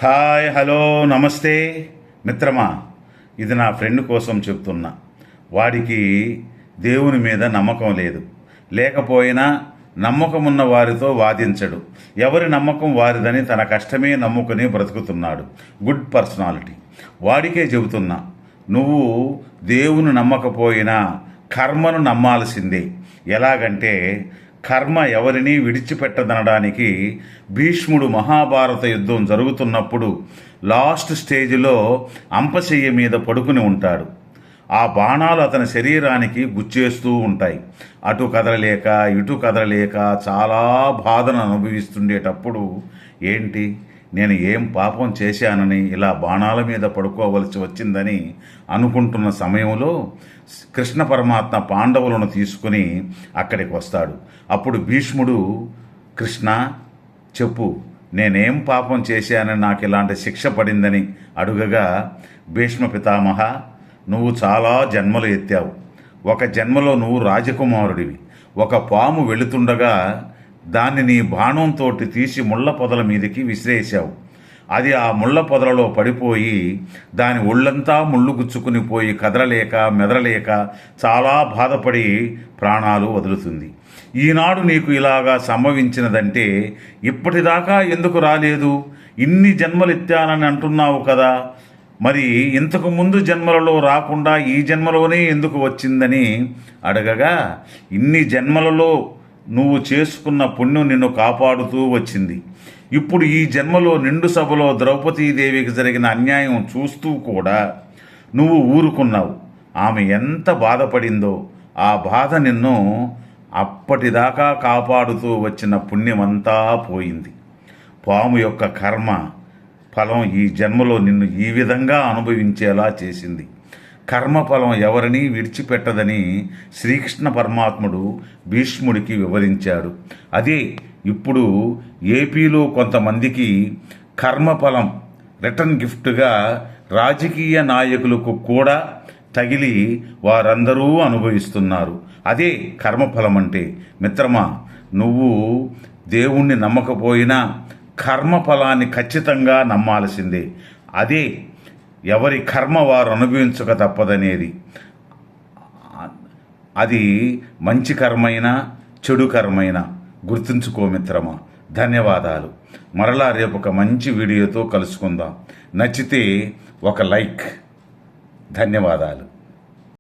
Hi, hello, నమస్తే మిత్రమా. ఇది నా ఫ్రెండ్ కోసం చెప్తున్నా. వాడికి దేవుని మీద నమ్మకం లేదు. లేకపోయినా నమ్మకమున్న వారితో వాదించడు. ఎవరి నమ్మకం వారిదని తన కష్టమే నమ్ముకుని బ్రతుకుతున్నాడు. Good personality. వాడికే చెబుతున్నా, నువ్వు దేవుని నమ్మకపోయినా కర్మను నమ్మాల్సిందే. ఎలాగంటే కర్మ ఎవరిని విడిచిపెట్టదనడానికి భీష్ముడు మహాభారత యుద్ధం జరుగుతున్నప్పుడు లాస్ట్ స్టేజ్లో అంపశయ్య మీద పడుకుని ఉంటాడు. ఆ బాణాలు అతని శరీరానికి గుచ్చేస్తూ ఉంటాయి. అటు కదలలేక ఇటు కదలలేక చాలా బాధను అనుభవిస్తుండేటప్పుడు ఏంటి, నేను ఏం పాపం చేశానని ఇలా బాణాల మీద పడుకోవలసి వచ్చిందని అనుకుంటున్న సమయంలో కృష్ణ పరమాత్మ పాండవులను తీసుకుని అక్కడికి వస్తాడు. అప్పుడు భీష్ముడు, కృష్ణ చెప్పు, నేనేం పాపం చేశానని నాకు ఇలాంటి శిక్ష పడిందని అడుగగా, భీష్మ పితామహ, నువ్వు చాలా జన్మలు ఎత్తావు. ఒక జన్మలో నువ్వు రాజకుమారుడివి. ఒక పాము వెళుతుండగా దాన్ని నీ బాణంతో తీసి ముళ్ళ పొదల మీదకి విసిరేశావు. అది ఆ ముళ్ళ పొదలలో పడిపోయి దాని ఒళ్ళంతా ముళ్ళు గుచ్చుకుని పోయి కదలలేక మెదలలేక చాలా బాధపడి ప్రాణాలు వదులుతుంది. ఈనాడు నీకు ఇలాగా సంభవించినదంటే ఇప్పటిదాకా ఎందుకు రాలేదు? ఇన్ని జన్మలు ఎత్తానని అంటున్నావు కదా, మరి ఇంతకు ముందు జన్మలలో రాకుండా ఈ జన్మలోనే ఎందుకు వచ్చిందని అడగగా, ఇన్ని జన్మలలో నువ్వు చేసుకున్న పుణ్యం నిన్ను కాపాడుతూ వచ్చింది. ఇప్పుడు ఈ జన్మలో నిండు సభలో ద్రౌపదీదేవికి జరిగిన అన్యాయం చూస్తూ కూడా నువ్వు ఊరుకున్నావు. ఆమె ఎంత బాధపడిందో ఆ బాధ నిన్ను అప్పటిదాకా కాపాడుతూ వచ్చిన పుణ్యమంతా పోయింది. పాము యొక్క కర్మ ఫలం ఈ జన్మలో నిన్ను ఈ విధంగా అనుభవించేలా చేసింది. కర్మఫలం ఎవరినీ విడిచిపెట్టదని శ్రీకృష్ణ పరమాత్ముడు భీష్ముడికి వివరించాడు. అదే ఇప్పుడు ఏపీలో కొంతమందికి కర్మఫలం రిటర్న్ గిఫ్ట్గా రాజకీయ నాయకులకు కూడా తగిలి వారందరూ అనుభవిస్తున్నారు. అదే కర్మఫలం అంటే. మిత్రమా, నువ్వు దేవుణ్ణి నమ్మకపోయినా కర్మఫలాన్ని ఖచ్చితంగా నమ్మాల్సిందే. అదే ఎవరి కర్మ వారు అనుభవించక తప్పదనేది. అది మంచి కర్మైనా చెడు కర్మైనా గుర్తుంచుకో మిత్రమా. ధన్యవాదాలు. మరలా రేపు ఒక మంచి వీడియోతో కలుసుకుందాం. నచ్చితే ఒక లైక్. ధన్యవాదాలు.